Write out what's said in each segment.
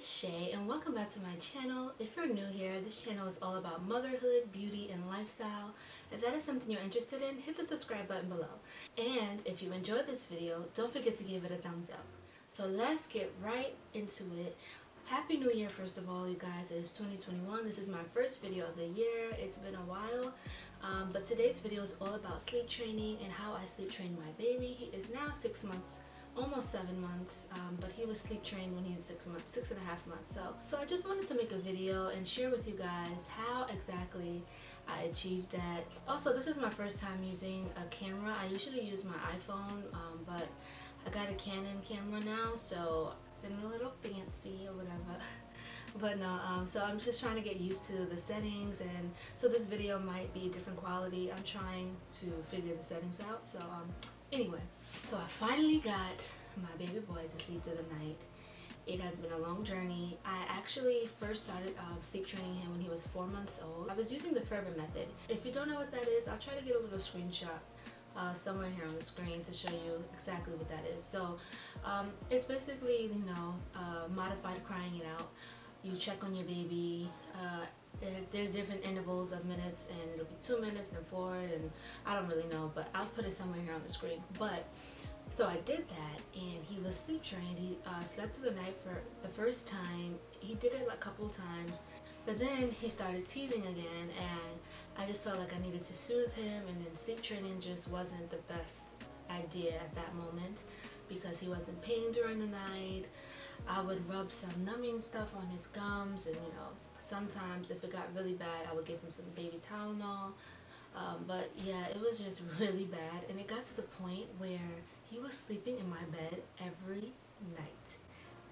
it's Shay and welcome back to my channel. If you're new here, this channel is all about motherhood, beauty, and lifestyle. If that is something you're interested in, hit the subscribe button below. And if you enjoyed this video, don't forget to give it a thumbs up. So let's get right into it. Happy New Year, first of all, you guys. It is 2021. This is my first video of the year. It's been a while, but today's video is all about sleep training and how I sleep trained my baby. He is now 6 months, almost 7 months, but he was sleep trained when he was 6 months, 6.5 months. So I just wanted to make a video and share with you guys how exactly I achieved that. Also, this is my first time using a camera. I usually use my iPhone, but I got a Canon camera now, so been a little fancy or whatever. But no, so I'm just trying to get used to the settings, and so this video might be different quality. I'm trying to figure the settings out. So anyway, so I finally got my baby boy to sleep through the night. It has been a long journey. I actually first started sleep training him when he was 4 months old. I was using the Ferber method. If you don't know what that is, I'll try to get a little screenshot somewhere here on the screen to show you exactly what that is. So it's basically, you know, modified crying it out. You check on your baby. There's different intervals of minutes, and it'll be 2 minutes and 4, and I don't really know, but I'll put it somewhere here on the screen. But so I did that, and he was sleep trained. He slept through the night for the first time. He did it like a couple of times, but then he started teething again, and I just felt like I needed to soothe him, and then sleep training just wasn't the best idea at that moment because he was in pain during the night. I would rub some numbing stuff on his gums, and you know, sometimes if it got really bad, I would give him some baby Tylenol. But yeah, it was just really bad, and it got to the point where he was sleeping in my bed every night,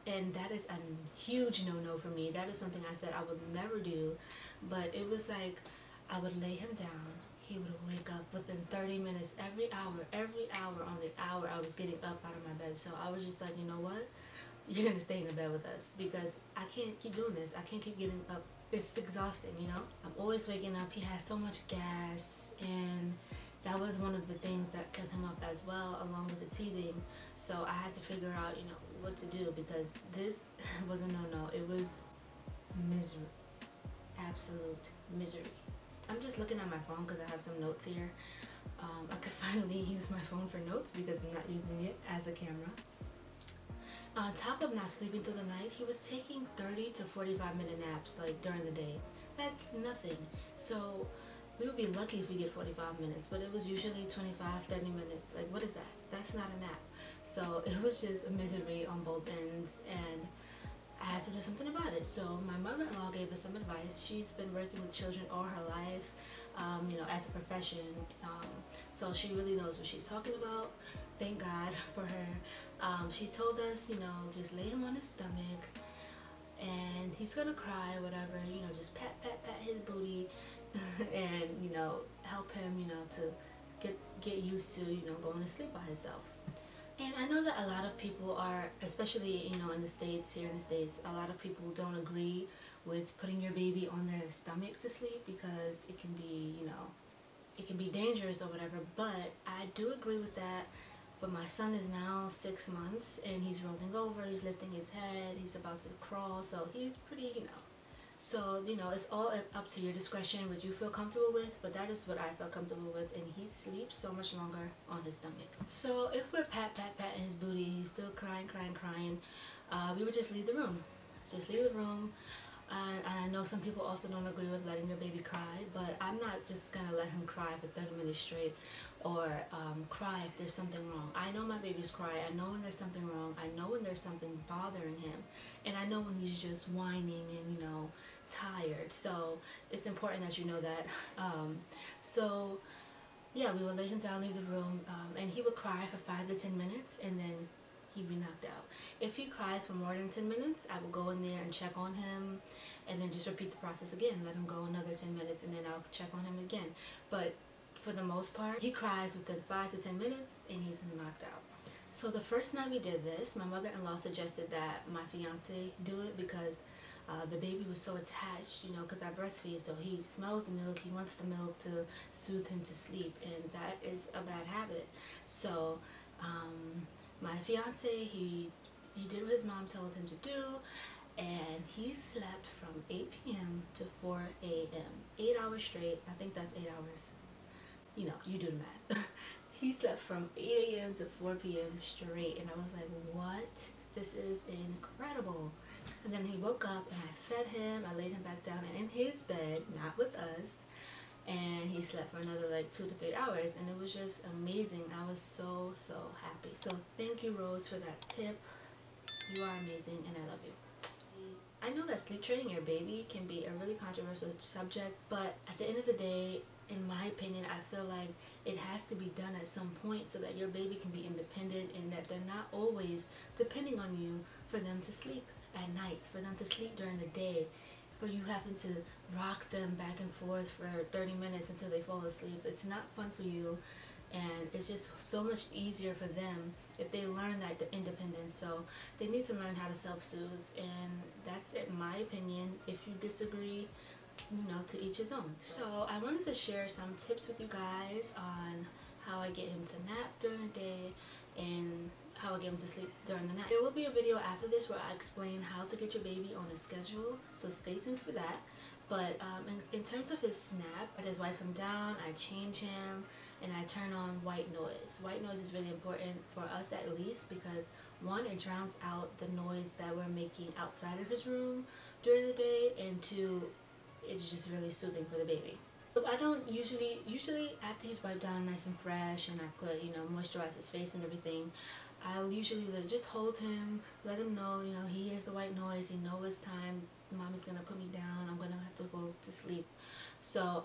and that is a huge no-no for me. That is something I said I would never do. But it was like I would lay him down, he would wake up within 30 minutes, every hour on the hour I was getting up out of my bed. So I was just like, you know what, you're gonna stay in the bed with us because I can't keep doing this. I can't keep getting up. It's exhausting, you know. I'm always waking up. He has so much gas, and that was one of the things that kept him up as well, along with the teething. So I had to figure out, you know, what to do, because this was a no-no. It was misery, absolute misery. I'm just looking at my phone because I have some notes here. I could finally use my phone for notes because I'm not using it as a camera. On top of not sleeping through the night, he was taking 30 to 45-minute naps like during the day. That's nothing. So we would be lucky if we get 45 minutes, but it was usually 25, 30 minutes. Like, what is that? That's not a nap. So it was just a misery on both ends, and I had to do something about it. So my mother-in-law gave us some advice. She's been working with children all her life, you know, as a profession. So she really knows what she's talking about. Thank God for her. She told us, you know, just lay him on his stomach, and he's gonna cry, whatever. You know, just pat his booty, and you know, help him, you know, to get used to, you know, going to sleep by himself. And I know that a lot of people are, especially, you know, in the States, here in the States, a lot of people don't agree with putting your baby on their stomach to sleep because it can be, you know, it can be dangerous or whatever. But I do agree with that. But my son is now 6 months, and he's rolling over, he's lifting his head, he's about to crawl, so he's pretty, you know. So, you know, it's all up to your discretion what you feel comfortable with, but that is what I felt comfortable with, and he sleeps so much longer on his stomach. So if we're patting his booty, he's still crying, we would just leave the room. Just leave the room. And I know some people also don't agree with letting your baby cry, but I'm not just gonna let him cry for 30 minutes straight, or cry if there's something wrong. I know my babies cry. I know when there's something wrong. I know when there's something bothering him, and I know when he's just whining and, you know, tired. So it's important that you know that. So yeah, we would lay him down, leave the room, and he would cry for 5 to 10 minutes, and then he'd be knocked out. If he cries for more than 10 minutes, I will go in there and check on him, and then just repeat the process again. Let him go another 10 minutes, and then I'll check on him again. But for the most part, he cries within 5 to 10 minutes, and he's knocked out. So the first night we did this, my mother-in-law suggested that my fiance do it because the baby was so attached, you know, because I breastfeed, so he smells the milk, he wants the milk to soothe him to sleep, and that is a bad habit. So my fiance, he did what his mom told him to do, and he slept from 8 p.m. to 4 a.m. 8 hours straight. I think that's 8 hours. You know, you do the math. He slept from 8 a.m. to 4 p.m. straight, and I was like, what? This is incredible. And then he woke up, and I fed him, I laid him back down and in his bed, not with us, and he slept for another like 2 to 3 hours, and it was just amazing. I was so happy. So thank you, Rose, for that tip. You are amazing, and I love you. I know that sleep training your baby can be a really controversial subject, but at the end of the day, in my opinion, I feel like it has to be done at some point so that your baby can be independent and that they're not always depending on you for them to sleep at night, for them to sleep during the day, for you having to rock them back and forth for 30 minutes until they fall asleep. It's not fun for you, and it's just so much easier for them if they learn that independence. So they need to learn how to self-soothe, and that's in my opinion. If you disagree, you know, to each his own. So I wanted to share some tips with you guys on how I get him to nap during the day and how I get him to sleep during the night. There will be a video after this where I explain how to get your baby on a schedule, so stay tuned for that. But in terms of his snap, I just wipe him down, I change him, and I turn on white noise. White noise is really important for us, at least, because one, it drowns out the noise that we're making outside of his room during the day, and two, it's just really soothing for the baby. So I don't usually after he's wiped down nice and fresh and I put, you know, moisturize his face and everything, I'll usually just hold him, let him know, you know, he hears the white noise, he knows it's time, mommy's gonna put me down, I'm gonna have to go to sleep. So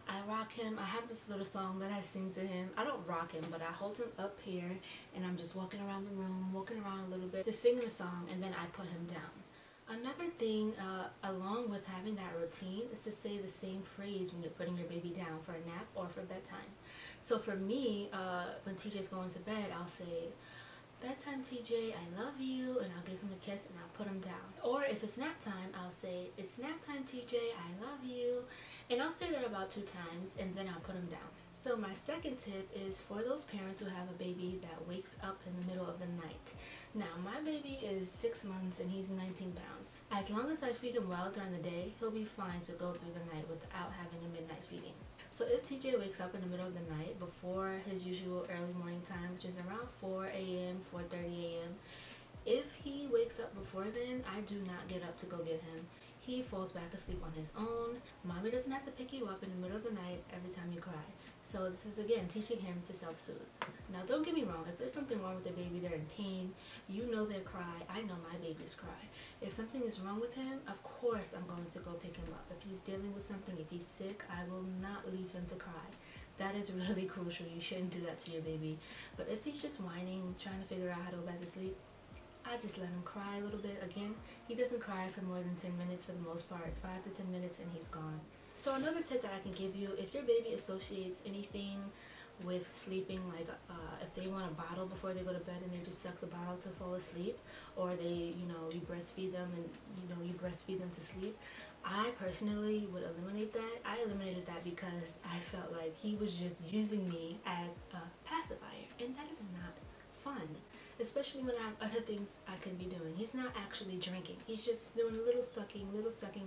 I rock him. I have this little song that I sing to him. I don't rock him, but I hold him up here and I'm just walking around the room, walking around a little bit, just singing a song, and then I put him down. Another thing, along with having that routine, is to say the same phrase when you're putting your baby down for a nap or for bedtime. So for me, when TJ's going to bed, I'll say, "Bedtime, TJ, I love you," and I'll give him a kiss and I'll put him down. Or if it's nap time, I'll say, "It's nap time, TJ, I love you," and I'll say that about 2 times, and then I'll put him down. So my second tip is for those parents who have a baby that wakes up in the middle of the night. Now, my baby is 6 months and he's 19 pounds. As long as I feed him well during the day, he'll be fine to go through the night without having a midnight feeding. So if TJ wakes up in the middle of the night before his usual early morning time, which is around 4 a.m., 4:30 a.m., if he wakes up before then, I do not get up to go get him. He falls back asleep on his own. Mommy doesn't have to pick you up in the middle of the night every time you cry. So this is, again, teaching him to self-soothe. Now, don't get me wrong. If there's something wrong with the baby, they're in pain, you know they'll cry. I know my babies cry. If something is wrong with him, of course I'm going to go pick him up. If he's dealing with something, if he's sick, I will not leave him to cry. That is really crucial. You shouldn't do that to your baby. But if he's just whining, trying to figure out how to go back to sleep, I just let him cry a little bit. Again, he doesn't cry for more than 10 minutes for the most part, 5 to 10 minutes, and he's gone. So another tip that I can give you, if your baby associates anything with sleeping, like if they want a bottle before they go to bed and they just suck the bottle to fall asleep, or they, you know, you breastfeed them and, you know, you breastfeed them to sleep, I personally would eliminate that. I eliminated that because I felt like he was just using me as a pacifier, and that is not fun. Especially when I have other things I could be doing. He's not actually drinking. He's just doing little sucking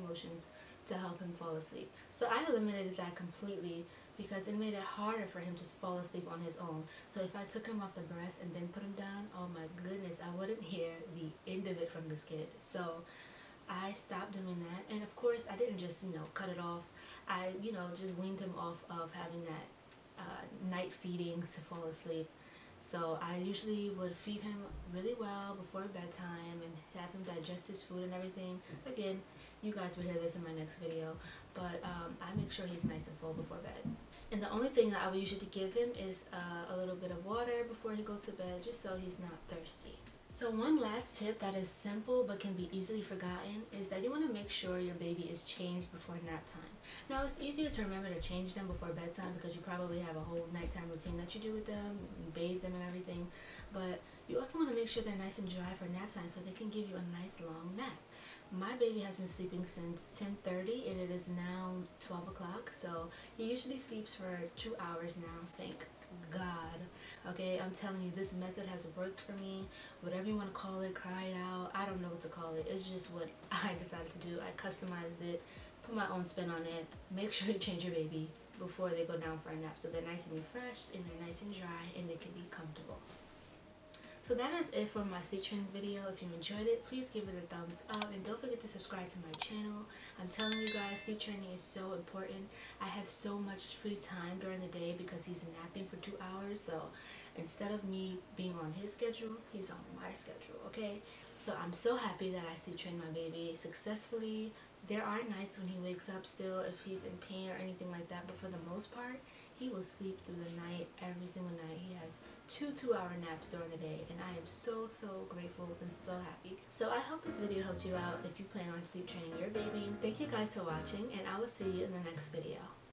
motions to help him fall asleep. So I eliminated that completely because it made it harder for him to fall asleep on his own. So if I took him off the breast and then put him down, oh my goodness, I wouldn't hear the end of it from this kid. So I stopped doing that. And of course, I didn't just, you know, cut it off. I, you know, just weaned him off of having that night feeding to fall asleep. So I usually would feed him really well before bedtime and have him digest his food and everything. Again, you guys will hear this in my next video, but I make sure he's nice and full before bed. And the only thing that I would usually give him is a little bit of water before he goes to bed, just so he's not thirsty. So one last tip that is simple but can be easily forgotten is that you want to make sure your baby is changed before nap time. Now, it's easier to remember to change them before bedtime because you probably have a whole nighttime routine that you do with them, you bathe them and everything, but you also want to make sure they're nice and dry for nap time so they can give you a nice long nap. My baby has been sleeping since 10:30 and it is now 12 o'clock, so he usually sleeps for 2 hours now, thank God. Okay, I'm telling you, this method has worked for me. Whatever you want to call it, cry it out, I don't know what to call it. It's just what I decided to do. I customized it, put my own spin on it. Make sure you change your baby before they go down for a nap so they're nice and refreshed and they're nice and dry and they can be comfortable. So that is it for my sleep training video. If you enjoyed it, please give it a thumbs up and don't forget to subscribe to my channel. I'm telling you guys, sleep training is so important. I have so much free time during the day because he's napping for 2 hours. So instead of me being on his schedule, he's on my schedule, okay? So I'm so happy that I sleep trained my baby successfully. There are nights when he wakes up still if he's in pain or anything like that, but for the most part, he will sleep through the night, every single night. He has two 2-hour naps during the day, and I am so grateful and so happy. So I hope this video helped you out if you plan on sleep training your baby. Thank you guys for watching, and I will see you in the next video.